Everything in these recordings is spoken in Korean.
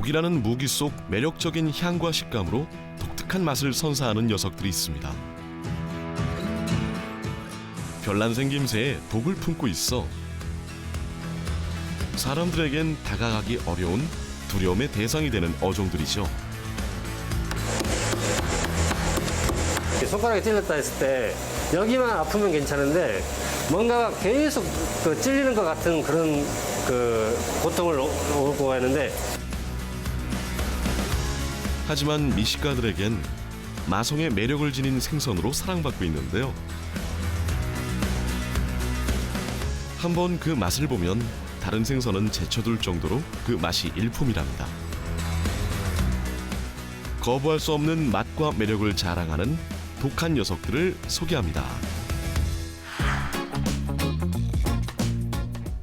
독이라는 무기 속 매력적인 향과 식감으로 독특한 맛을 선사하는 녀석들이 있습니다. 별난 생김새에 독을 품고 있어 사람들에겐 다가가기 어려운 두려움의 대상이 되는 어종들이죠. 손가락에 찔렸다 했을 때 여기만 아프면 괜찮은데 뭔가가 계속 찔리는 것 같은 그런 고통을 오고 하는데, 하지만 미식가들에겐 마성의 매력을 지닌 생선으로 사랑받고 있는데요. 한번 그 맛을 보면 다른 생선은 제쳐둘 정도로 그 맛이 일품이랍니다. 거부할 수 없는 맛과 매력을 자랑하는 독한 녀석들을 소개합니다.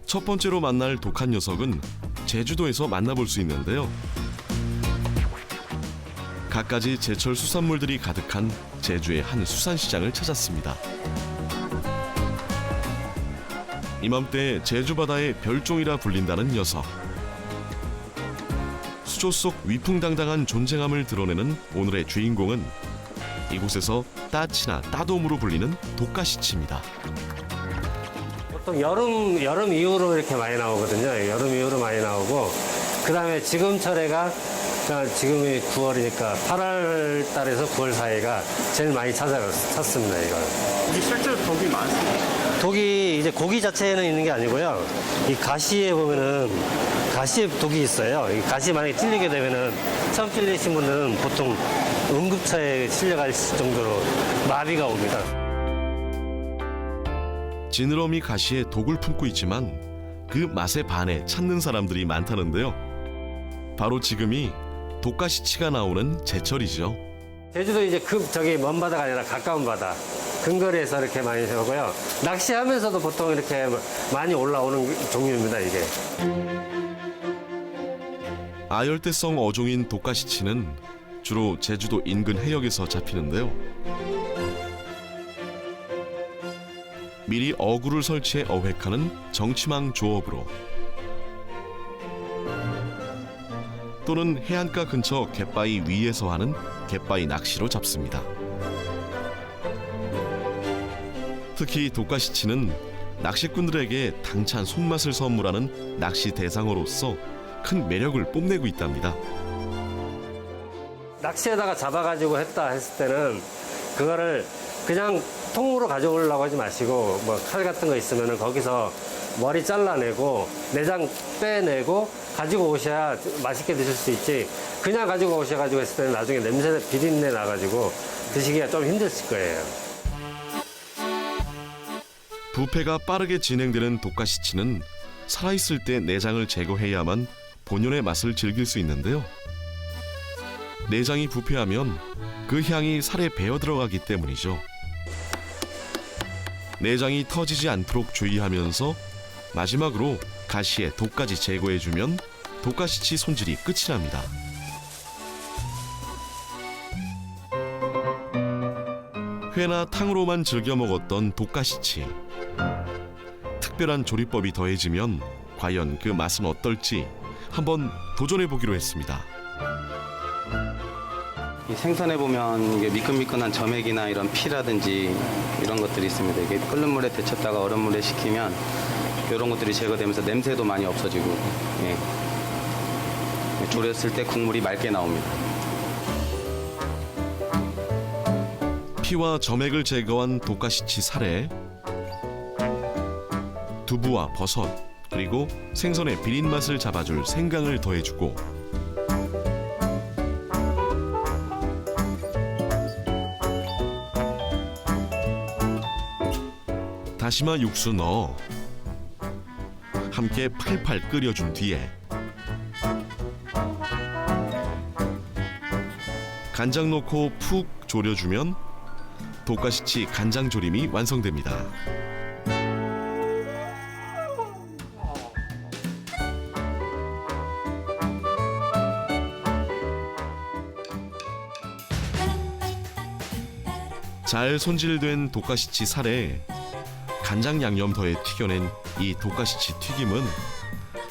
첫 번째로 만날 독한 녀석은 제주도에서 만나볼 수 있는데요. 갖가지 제철 수산물들이 가득한 제주의 한 수산시장을 찾았습니다. 이맘때 제주 바다의 별종이라 불린다는 녀석. 수조 속 위풍당당한 존재감을 드러내는 오늘의 주인공은 이곳에서 따치나 따돔으로 불리는 독가시치입니다. 보통 여름 이후로 이렇게 많이 나오거든요. 여름 이후로 많이 나오고, 그 다음에 지금 철에가 지금이 9월이니까 8월 달에서 9월 사이가 제일 많이 찾습니다, 이걸. 이게 실제로 독이 많습니다. 독이 이제 고기 자체에는 있는 게 아니고요. 이 가시에 보면은 가시에 독이 있어요. 이 가시 만약에 찔리게 되면은 처음 찔리신 분들은 보통 응급차에 실려갈 정도로 마비가 옵니다. 지느러미 가시에 독을 품고 있지만 그 맛에 반해 찾는 사람들이 많다는데요. 바로 지금이 독가시치가 나오는 제철이죠. 제주도 이제 저기 먼 바다가 아니라 가까운 바다, 근거리에서 이렇게 많이 세우고요. 낚시하면서도 보통 이렇게 많이 올라오는 종류입니다, 이게. 아열대성 어종인 독가시치는 주로 제주도 인근 해역에서 잡히는데요. 미리 어구를 설치해 어획하는 정치망 조업으로 또는 해안가 근처 갯바위 위에서 하는 갯바위 낚시로 잡습니다. 특히 독가시치는 낚시꾼들에게 당찬 손맛을 선물하는 낚시 대상어로서 큰 매력을 뽐내고 있답니다. 낚시에다가 잡아가지고 했다 했을 때는 그거를 그냥 통으로 가져오려고 하지 마시고, 뭐 칼 같은 거 있으면은 거기서 머리 잘라내고 내장 빼내고 가지고 오셔야 맛있게 드실 수 있지, 그냥 가지고 오셔가지고 했을 때는 나중에 냄새 비린내 나가지고 드시기가 좀 힘드실 거예요. 부패가 빠르게 진행되는 독가시치는 살아있을 때 내장을 제거해야만 본연의 맛을 즐길 수 있는데요. 내장이 부패하면 그 향이 살에 배어 들어가기 때문이죠. 내장이 터지지 않도록 주의하면서 마지막으로 가시에 독까지 제거해주면 독가시치 손질이 끝이 납니다. 회나 탕으로만 즐겨 먹었던 독가시치. 특별한 조리법이 더해지면 과연 그 맛은 어떨지 한번 도전해보기로 했습니다. 이 생선에 보면 이게 미끈미끈한 점액이나 이런 피라든지 이런 것들이 있습니다. 이게 끓는 물에 데쳤다가 얼음물에 식히면 이런 것들이 제거되면서 냄새도 많이 없어지고, 예. 졸였을 때 국물이 맑게 나옵니다. 피와 점액을 제거한 독가시치 살에 두부와 버섯 그리고 생선의 비린 맛을 잡아줄 생강을 더해주고 다시마 육수 넣어 함께 팔팔 끓여준 뒤에 간장 넣고 푹 졸여주면 독가시치 간장조림이 완성됩니다. 잘 손질된 독가시치 살에 간장 양념 더해 튀겨낸 이 독가시치 튀김은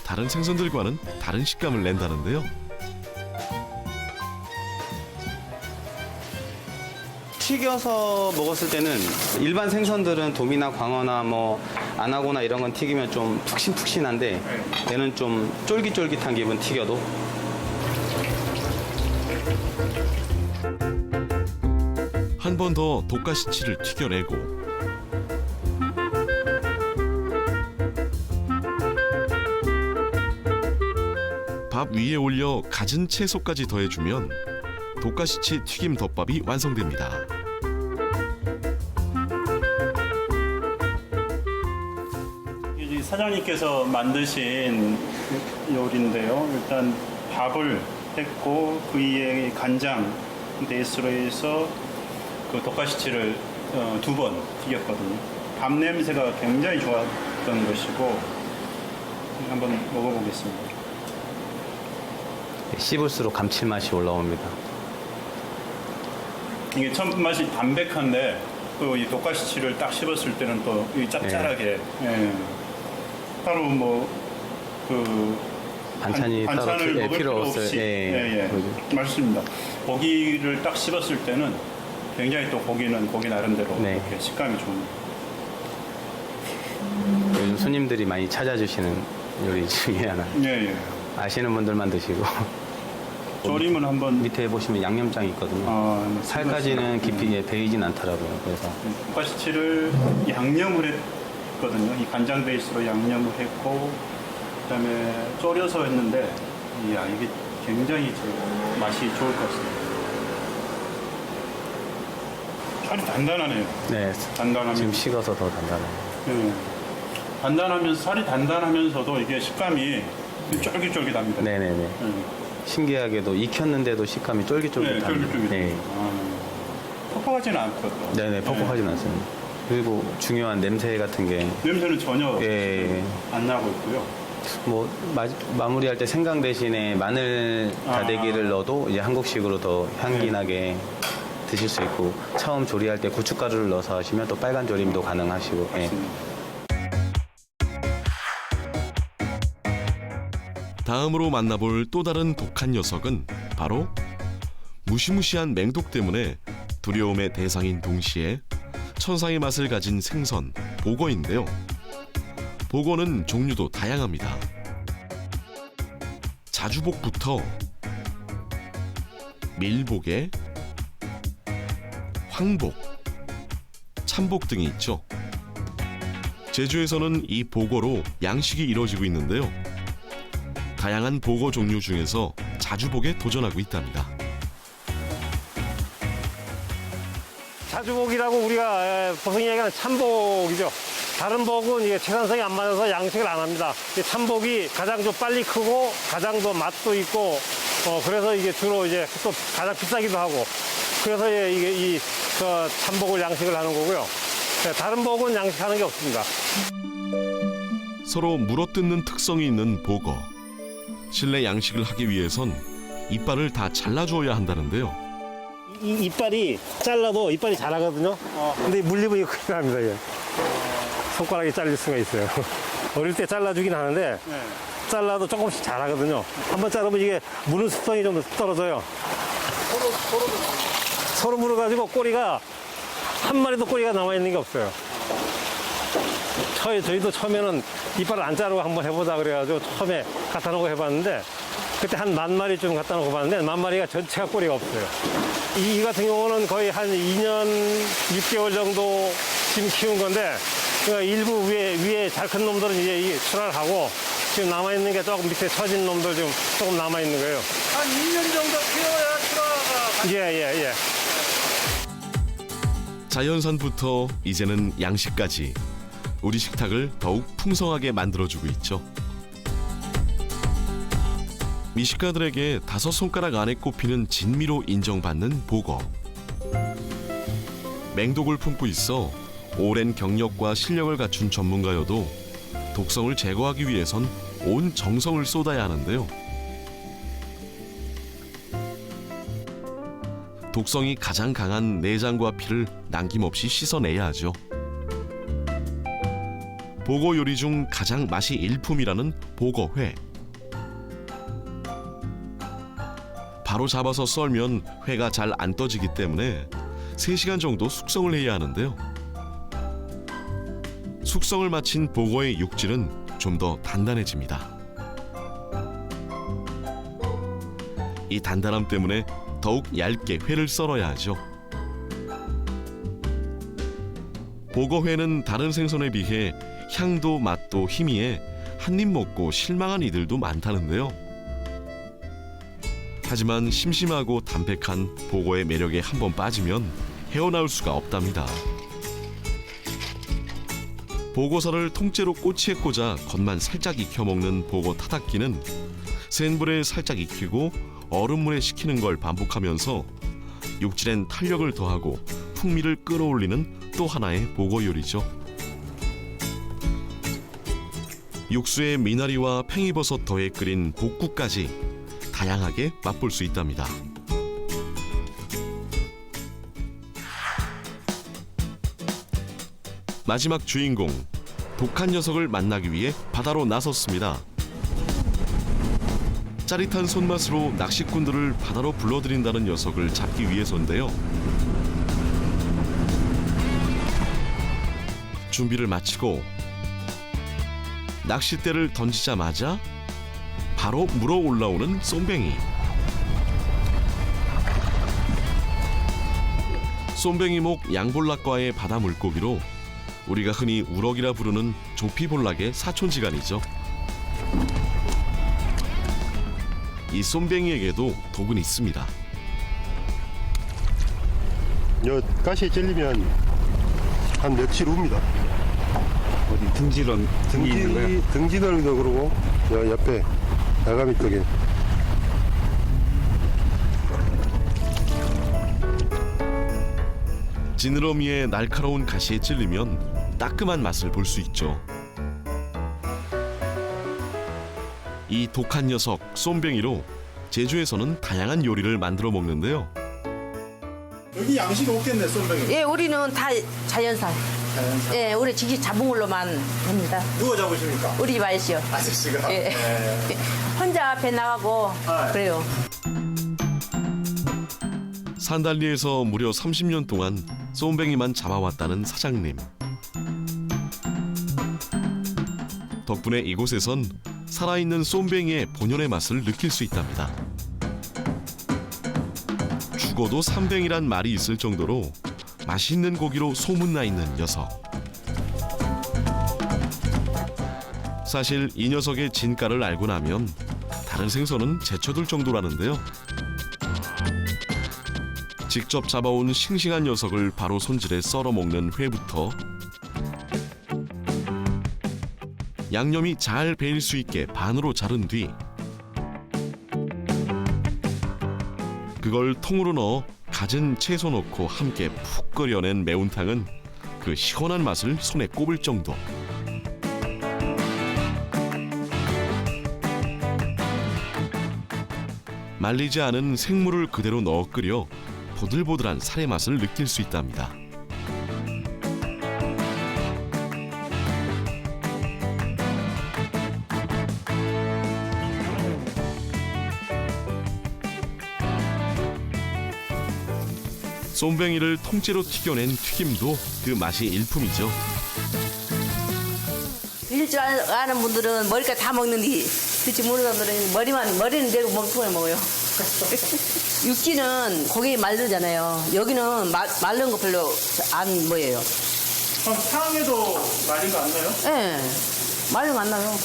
다른 생선들과는 다른 식감을 낸다는데요. 튀겨서 먹었을 때는 일반 생선들은 돔이나 광어나 뭐 안하고나 이런 건 튀기면 좀 푹신푹신한데 얘는 좀 쫄깃쫄깃한 기분 튀겨도. 한 번 더 독가시치를 튀겨내고 밥 위에 올려 갖은 채소까지 더해주면 독가시치 튀김 덮밥이 완성됩니다. 이 사장님께서 만드신 요리인데요. 일단 밥을 했고 그 위에 간장 베이스로 해서 그 독가시치를 2번 튀겼거든요. 밥 냄새가 굉장히 좋았던 것이고 한번 먹어보겠습니다. 씹을수록 감칠맛이 올라옵니다. 이게 첫 맛이 담백한데 또 이 독가시치를 딱 씹었을 때는 또 이 짭짤하게 예. 따로 뭐그 반찬이 따로 반찬을 먹을 필요 없어요. 없이 예. 맛있습니다. 고기를 딱 씹었을 때는 굉장히 또 고기는 고기 나름대로 네. 이렇게 식감이 좋은. 요즘 손님들이 많이 찾아주시는 요리 중에 하나. 예. 아시는 분들만 드시고. 조림은 한번 밑에 보시면 양념장이 있거든요. 살까지는 깊이 배이진 않더라고요. 그래서 독가시치를 양념을 했거든요. 이 간장 베이스로 양념을 했고 그다음에 졸여서 했는데 이야 이게 굉장히 맛이 좋을 것 같습니다. 살이 단단하네요. 네, 단단하면 지금 식어서 더 단단해요. 예. 단단하면서 살이 단단하면서도 이게 식감이 쫄깃쫄깃합니다. 네네네. 예. 신기하게도 익혔는데도 식감이 네, 쫄깃쫄깃합니다. 쫄깃쫄깃. 네. 퍽퍽하지는 않고. 네네, 퍽퍽하진 않습니다. 그리고 중요한 냄새 같은 게 냄새는 전혀 예, 안 나고 있고요. 뭐 마무리할 때 생강 대신에 마늘 다대기를 넣어도 이제 한국식으로 더 향기나게 드실 수 있고 처음 조리할 때 고춧가루를 넣어서 하시면 또 빨간 조림도 가능하시고. 예. 다음으로 만나볼 또 다른 독한 녀석은 바로 무시무시한 맹독 때문에 두려움의 대상인 동시에 천상의 맛을 가진 생선, 보거인데요. 보거는 종류도 다양합니다. 자주복부터 밀복에 황복, 참복 등이 있죠. 제주에서는 이 보거로 양식이 이루어지고 있는데요. 다양한 보거 종류 중에서 자주복에 도전하고 있답니다. 자주복이라고 우리가 보통 얘기하는 참복이죠. 다른 복은 이게 채산성이 안 맞아서 양식을 안 합니다. 이 참복이 가장 좀 빨리 크고 가장 더 맛도 있고 그래서 이게 주로 이제 또 가장 비싸기도 하고 그래서 이게 참복을 양식을 하는 거고요. 다른 복은 양식하는 게 없습니다. 서로 물어뜯는 특성이 있는 보거. 실내 양식을 하기 위해선 이빨을 다 잘라주어야 한다는데요. 이 이빨이 잘라도 이빨이 자라거든요. 근데 물리면 큰일 납니다. 이게. 손가락이 잘릴 수가 있어요. 어릴 때 잘라주긴 하는데 잘라도 조금씩 자라거든요. 한번 자르면 이게 무는 습성이 좀 떨어져요. 서로 물어가지고 꼬리가 한 마리도 꼬리가 남아있는 게 없어요. 저희도 처음에는 이빨을 안 자르고 한번 해보자 그래가지고 처음에 갖다 놓고 해봤는데 그때 한 10,000마리쯤 갖다 놓고 봤는데 10,000마리가 전체가 꼬리가 없어요. 이 같은 경우는 거의 한 2년 6개월 정도 지금 키운 건데 그러니까 일부 위에 잘 큰 놈들은 이제 출하를 하고 지금 남아있는 게 조금 밑에 처진 놈들 좀 조금 남아있는 거예요. 한 2년 정도 키워야 출하가. 예. 자연산부터 이제는 양식까지 우리 식탁을 더욱 풍성하게 만들어주고 있죠. 미식가들에게 5손가락 안에 꼽히는 진미로 인정받는 보거. 맹독을 품고 있어 오랜 경력과 실력을 갖춘 전문가여도 독성을 제거하기 위해선 온 정성을 쏟아야 하는데요. 독성이 가장 강한 내장과 피를 남김없이 씻어내야 하죠. 보거 요리 중 가장 맛이 일품이라는 보거회. 바로 잡아서 썰면 회가 잘 안 떠지기 때문에 3시간 정도 숙성을 해야 하는데요. 숙성을 마친 보고의 육질은 좀 더 단단해집니다. 이 단단함 때문에 더욱 얇게 회를 썰어야 하죠. 보고회는 다른 생선에 비해 향도 맛도 희미해 한 입 먹고 실망한 이들도 많다는데요. 하지만 심심하고 담백한 보고의 매력에 한번 빠지면 헤어나올 수가 없답니다. 보고살을 통째로 꼬치에 꽂아 겉만 살짝 익혀 먹는 보고 타닥기는 센 불에 살짝 익히고 얼음물에 식히는 걸 반복하면서 육질엔 탄력을 더하고 풍미를 끌어올리는 또 하나의 보고 요리죠. 육수에 미나리와 팽이버섯 더해 끓인 복국까지 다양하게 맛볼 수 있답니다. 마지막 주인공, 독한 녀석을 만나기 위해 바다로 나섰습니다. 짜릿한 손맛으로 낚시꾼들을 바다로 불러들인다는 녀석을 잡기 위해서인데요. 준비를 마치고 낚싯대를 던지자마자 바로 물어 올라오는 쏨뱅이. 쏨뱅이목 양볼락과의 바다 물고기로 우리가 흔히 우럭이라 부르는 조피볼락의 사촌지간이죠. 이 쏨뱅이에게도 독은 있습니다. 요 가시에 찔리면 한 며칠 웁니다. 어디 등지런 등이 있는 거야? 등지도 그러고 요 옆에 야가미 쪽에 지느러미의 날카로운 가시에 찔리면 따끔한 맛을 볼 수 있죠. 이 독한 녀석 쏨뱅이로 제주에서는 다양한 요리를 만들어 먹는데요. 여기 양식이 없겠네, 쏨뱅이. 예, 우리는 다 자연산. 자연산. 예, 우리 직접 잡은 걸로만 합니다. 누가 잡으십니까? 우리 집 아저씨요. 아저씨가. 예. 혼자 배 나가고 그래요. 산달리에서 무려 30년 동안 쏨뱅이만 잡아왔다는 사장님. 덕분에 이곳에선 살아있는 쏨뱅이의 본연의 맛을 느낄 수 있답니다. 죽어도 삼뱅이란 말이 있을 정도로 맛있는 고기로 소문나 있는 녀석. 사실 이 녀석의 진가를 알고 나면 다른 생선은 제쳐둘 정도라는데요. 직접 잡아온 싱싱한 녀석을 바로 손질해 썰어 먹는 회부터 양념이 잘 배일 수 있게 반으로 자른 뒤 그걸 통으로 넣어 갖은 채소 넣고 함께 푹 끓여낸 매운탕은 그 시원한 맛을 손에 꼽을 정도. 말리지 않은 생물을 그대로 넣어 끓여 보들보들한 살의 맛을 느낄 수 있답니다. 쏨뱅이를 통째로 튀겨낸 튀김도 그 맛이 일품이죠. 드실 줄 아는 분들은 머리까지 다 먹는데 드지 모르는 분들은 머리는 내고 몸통을 먹어요. 육지는 고기 마르잖아요. 여기는 마른 거 별로 안 뭐예요. 그럼 탕에도 말린 거 안 나요? 예, 마른 거 안 나요.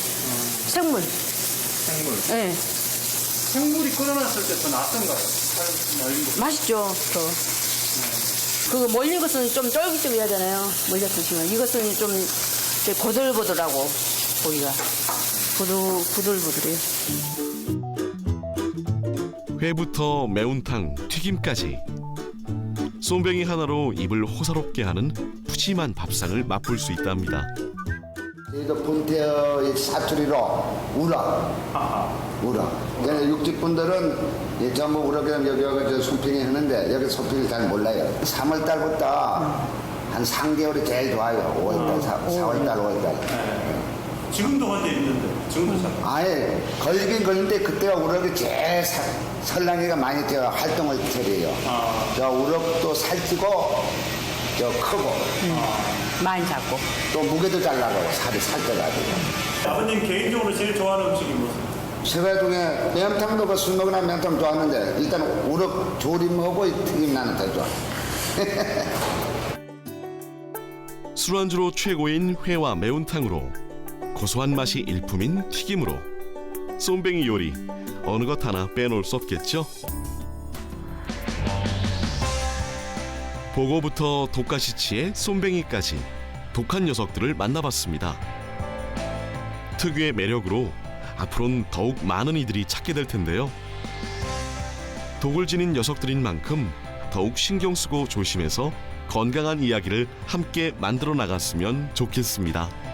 생물. 생물. 예, 생물이 끓여놨을 때 더 낫던가요? 말린 거. 맛있죠. 더. 그거 몰린 것은 좀 쫄깃쫄깃하잖아요. 몰려 드시면 이것은 좀 고들고들하고 고기가 부들부들해요. 회부터 매운탕, 튀김까지 쏨뱅이 하나로 입을 호사롭게 하는 푸짐한 밥상을 맛볼 수 있답니다. 저희도 본태의 사투리로 우럭. 그러니까 육지분들은 전부 우럭이랑 여기 와서 손평이 하는데 여기 손평이 잘 몰라요. 3월달부터 한 3개월이 제일 좋아요. 5월달, 4월달, 5월달. 지금도 근데 있는데 지금도 잘. 아예 걸리긴 걸리는데 그때가 우럭이 제일 설랑이가 많이 저 활동을 처리해요. 저 우럭도 살찌고 저 크고 많이 잡고. 또 무게도 잘 나가고 살이 살쪄가지고. 아버님 개인적으로 제일 좋아하는 음식이 무슨? 세가 중에 매운탕도 그 술 먹으나 매운탕 좋아하는데 일단 우럭 조림하고 튀김 나는 더 좋아. 술안주로 최고인 회와 매운탕으로 고소한 맛이 일품인 튀김으로 쏨뱅이 요리 어느 것 하나 빼놓을 수 없겠죠. 보고부터 독가시치의 쏨뱅이까지 독한 녀석들을 만나봤습니다. 특유의 매력으로 앞으로는 더욱 많은 이들이 찾게 될 텐데요. 독을 지닌 녀석들인 만큼 더욱 신경 쓰고 조심해서 건강한 이야기를 함께 만들어 나갔으면 좋겠습니다.